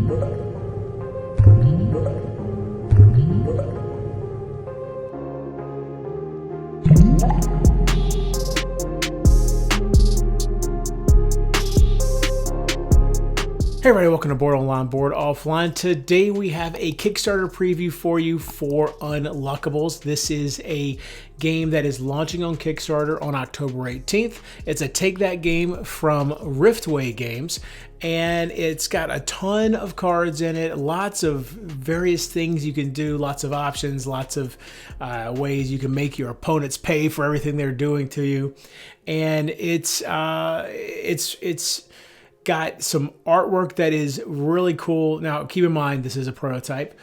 Hey everybody, welcome to Board Online, Board Offline. Today we have a Kickstarter preview for you for Unluckables. This is a game that is launching on Kickstarter on October 18th. It's a take that game from Riftway Games, and it's got a ton of cards in it, lots of various things you can do, lots of options, lots of ways you can make your opponents pay for everything they're doing to you. And it's got some artwork that is really cool. Now, keep in mind, this is a prototype.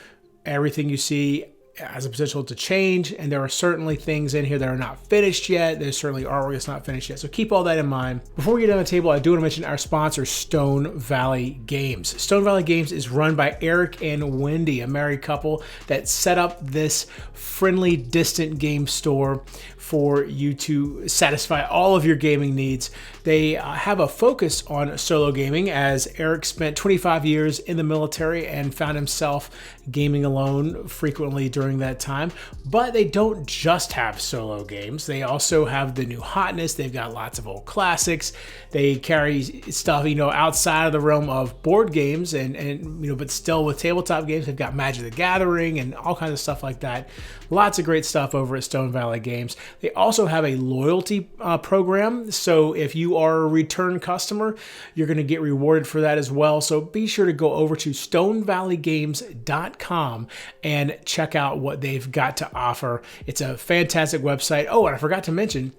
Everything you see has a potential to change, and there are certainly things in here that are not finished yet. There's certainly artwork that's not finished yet, so keep all that in mind. Before we get on the table, I do want to mention our sponsor, Stone Valley Games. Stone Valley Games is run by Eric and Wendy, a married couple that set up this friendly, distant game store for you to satisfy all of your gaming needs. They have a focus on solo gaming, as Eric spent 25 years in the military and found himself gaming alone frequently during that time. But they don't just have solo games. They also have the new hotness. They've got lots of old classics. They carry stuff, outside of the realm of board games and but still with tabletop games. They've got Magic the Gathering and all kinds of stuff like that. Lots of great stuff over at Stone Valley Games. They also have a loyalty program. So if you are a return customer, you're going to get rewarded for that as well. So be sure to go over to stonevalleygames.com and check out what they've got to offer. It's a fantastic website. Oh, and I forgot to mention,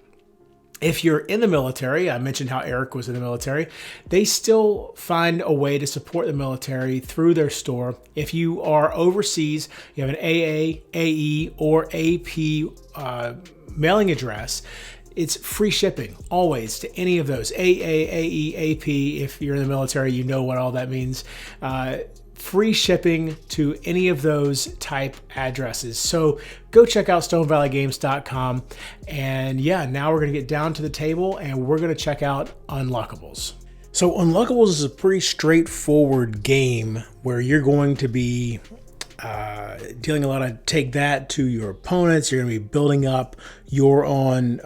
if you're in the military, I mentioned how Eric was in the military, they still find a way to support the military through their store. If you are overseas, you have an AA, AE, or AP mailing address, it's free shipping always to any of those. AA, AE, AP, if you're in the military, you know what all that means. Free shipping to any of those type addresses. So go check out stonevalleygames.com. And yeah, now we're going to get down to the table and we're going to check out Unluckables. So Unluckables is a pretty straightforward game where you're going to be dealing a lot of take that to your opponents. You're going to be building up your own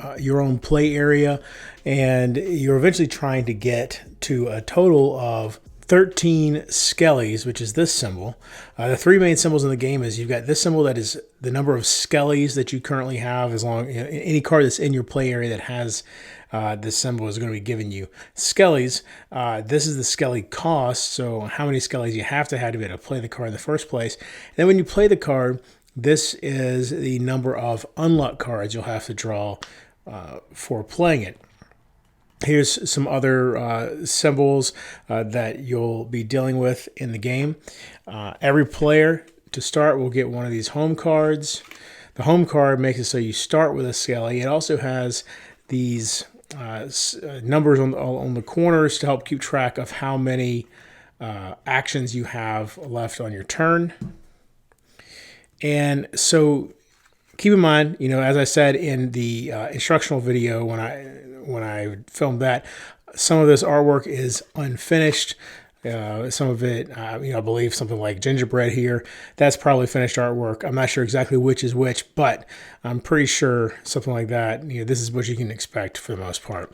play area, and you're eventually trying to get to a total of 13 skellies, which is this symbol. The three main symbols in the game is you've got this symbol that is the number of skellies that you currently have. As long any card that's in your play area that has this symbol is going to be giving you skellies. This is the skelly cost, so how many skellies you have to be able to play the card in the first place. And then when you play the card, this is the number of unluck cards you'll have to draw for playing it. Here's some other symbols that you'll be dealing with in the game. Every player to start will get one of these home cards. The home card makes it so you start with a skelly. It also has these numbers on the corners to help keep track of how many actions you have left on your turn. And so keep in mind, as I said in the instructional video when I filmed that, some of this artwork is unfinished. Some of it, I believe something like gingerbread here, that's probably finished artwork. I'm not sure exactly which is which, but I'm pretty sure something like that, this is what you can expect for the most part.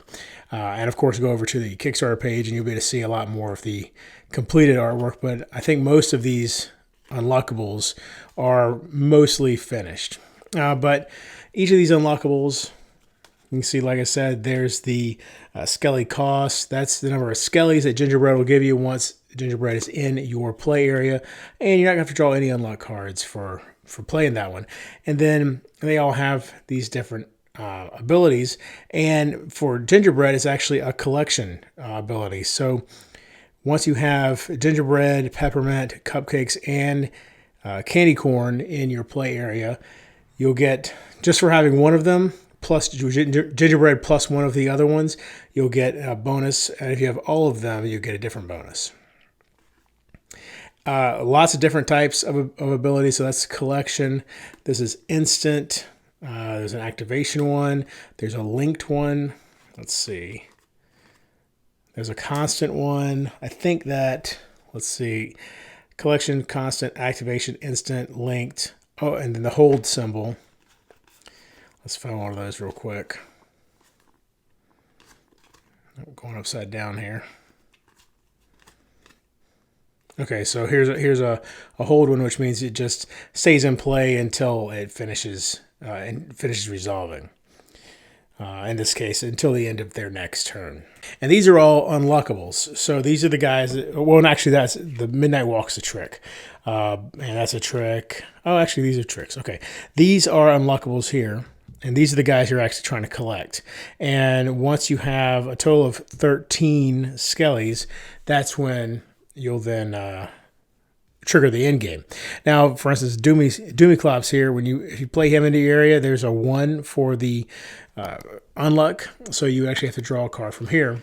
And of course, go over to the Kickstarter page and you'll be able to see a lot more of the completed artwork, but I think most of these Unluckables are mostly finished. But each of these Unluckables, you can see, like I said, there's the skelly cost. That's the number of skellies that gingerbread will give you once gingerbread is in your play area. And you're not going to have to draw any unlock cards for playing that one. And then they all have these different abilities. And for gingerbread, it's actually a collection ability. So once you have gingerbread, peppermint, cupcakes, and candy corn in your play area, you'll get, just for having one of them, plus gingerbread plus one of the other ones, you'll get a bonus. And if you have all of them, you get a different bonus. Lots of different types of abilities. So that's collection. This is instant. There's an activation one. There's a linked one. Let's see. There's a constant one. I think that, let's see. collection, constant, activation, instant, linked. Oh, and then the hold symbol. Let's find one of those real quick. I'm going upside down here. Okay, so here's a hold one, which means it just stays in play until it finishes resolving. In this case, until the end of their next turn. And these are all unluckables. So these are the guys well, actually, that's the Midnight Walk's a trick. And that's a trick. Oh, actually, these are tricks. Okay. These are unluckables here. And these are the guys you're actually trying to collect. And once you have a total of 13 skellies, that's when you'll then trigger the end game. Now, for instance, Doomyclops here, if you play him into your area, there's a 1 for the unluck, so you actually have to draw a card from here,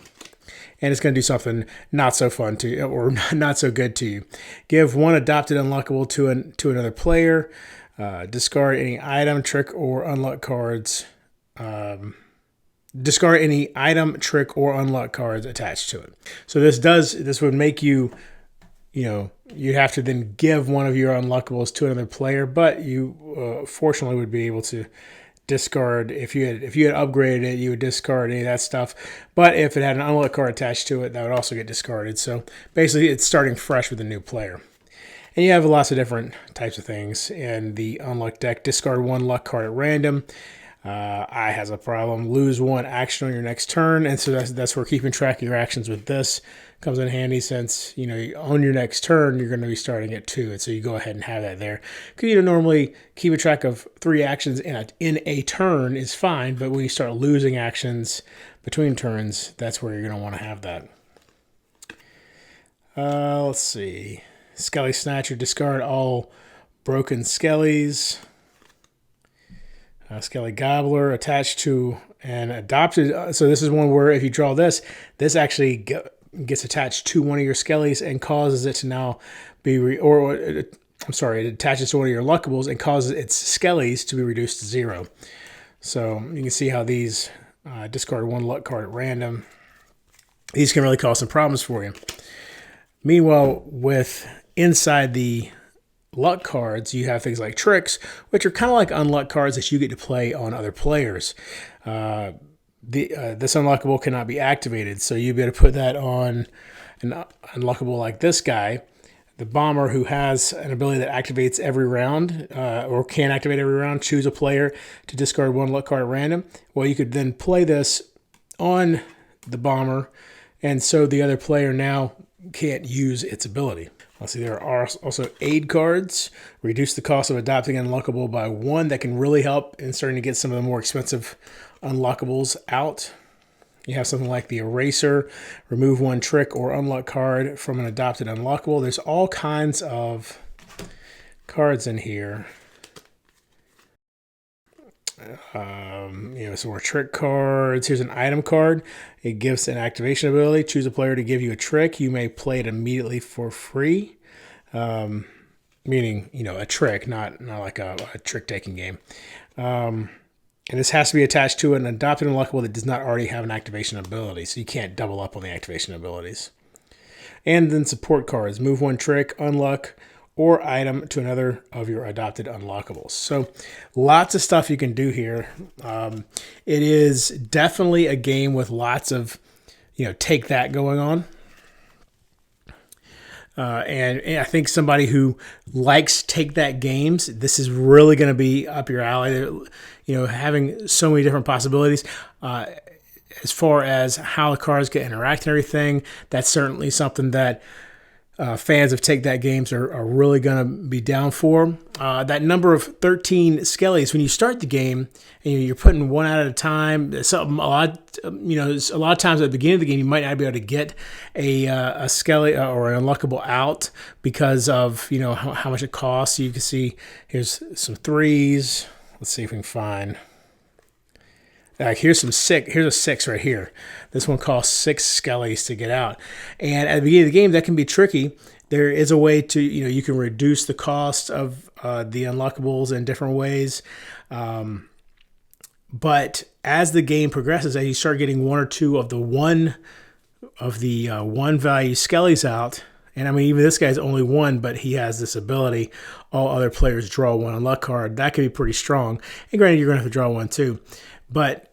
and it's going to do something not so fun to you, or not so good to you. Give 1 adopted unluckable to another player. Discard any item, trick, or unluck cards. Discard any item, trick, or unluck cards attached to it. So this would make you you'd have to then give one of your unluckables to another player, but you fortunately would be able to discard. If you had upgraded it, you would discard any of that stuff. But if it had an unluck card attached to it, that would also get discarded. So basically, it's starting fresh with a new player. And you have lots of different types of things in the unluck deck. Discard 1 luck card at random. I has a problem. Lose 1 action on your next turn, and so that's where keeping track of your actions with this comes in handy, since on your next turn you're going to be starting at 2, and so you go ahead and have that there. Because normally keeping track of 3 actions in a turn is fine, but when you start losing actions between turns, that's where you're going to want to have that. Let's see. Skelly Snatcher. Discard all broken skellies. Skelly Gobbler attached to an adopted. So this is one where if you draw this actually gets attached to one of your skellies and causes it to now be it attaches to one of your luckables and causes its skellies to be reduced to 0. So you can see how these discard 1 luck card at random. These can really cause some problems for you. Meanwhile, with inside the luck cards, you have things like tricks, which are kind of like unluck cards that you get to play on other players. This unlockable cannot be activated, so you'll be able to put that on an unlockable like this guy, the bomber, who has an ability that activates every round, or can activate every round. Choose a player to discard 1 luck card at random. Well, you could then play this on the bomber, and so the other player now can't use its ability. Let's see, there are also aid cards. Reduce the cost of adopting an unlockable by 1. That can really help in starting to get some of the more expensive unlockables out. You have something like the eraser. Remove 1 trick or unlock card from an adopted unlockable. There's all kinds of cards in here. Some more trick cards. Here's an item card. It gives an activation ability. Choose a player to give you a trick. You may play it immediately for free. Meaning, a trick, not like a trick-taking game. And this has to be attached to an adopted unlockable that does not already have an activation ability, so you can't double up on the activation abilities. And then support cards. Move 1 trick, unlock, or item to another of your adopted unlockables. So lots of stuff you can do here. It is definitely a game with lots of, take that going on. And I think somebody who likes take that games, this is really going to be up your alley. Having so many different possibilities. As far as how the cards get interact and everything, that's certainly something that fans of Take That games are really going to be down for. That number of 13 skellies, when you start the game and you're putting 1 out at a time, a lot of times at the beginning of the game you might not be able to get a skelly or an unlockable out because of how much it costs. So you can see here's some 3s. Let's see if we can find. Here's a 6 right here. This one costs 6 skellies to get out. And at the beginning of the game, that can be tricky. There is a way to, you can reduce the cost of the unlockables in different ways. But as the game progresses, as you start getting 1 or 2 of the one value skellies out, And I mean, even this guy's only one, but he has this ability. All other players draw one unluck card. That could be pretty strong. And granted, you're going to have to draw one too. But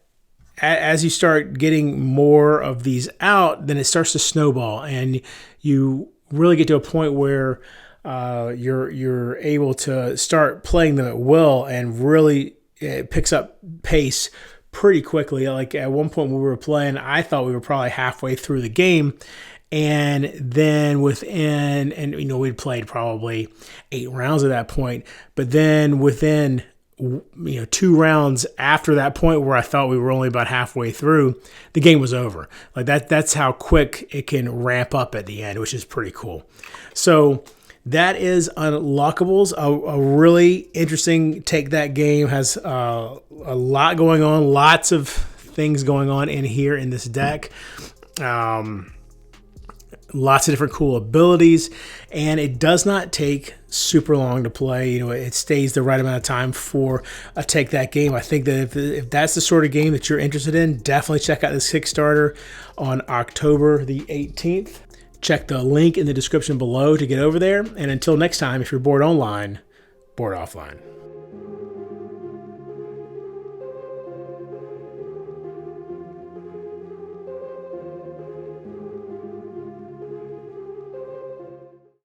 as you start getting more of these out, then it starts to snowball, and you really get to a point where you're able to start playing them at will, and really it picks up pace pretty quickly. Like at one point when we were playing, I thought we were probably halfway through the game, and then and we'd played probably 8 rounds at that point, but then within 2 rounds after that point where I thought we were only about halfway through, the game was over. Like that's how quick it can ramp up at the end, which is pretty cool. So that is Unluckables, a really interesting take. That game has a lot going on, lots of things going on in here in this deck. Lots of different cool abilities, and it does not take super long to play. It stays the right amount of time for a take that game. I think that if that's the sort of game that you're interested in, definitely check out this Kickstarter on October the 18th. Check the link in the description below to get over there. And until next time, if you're bored online, board offline.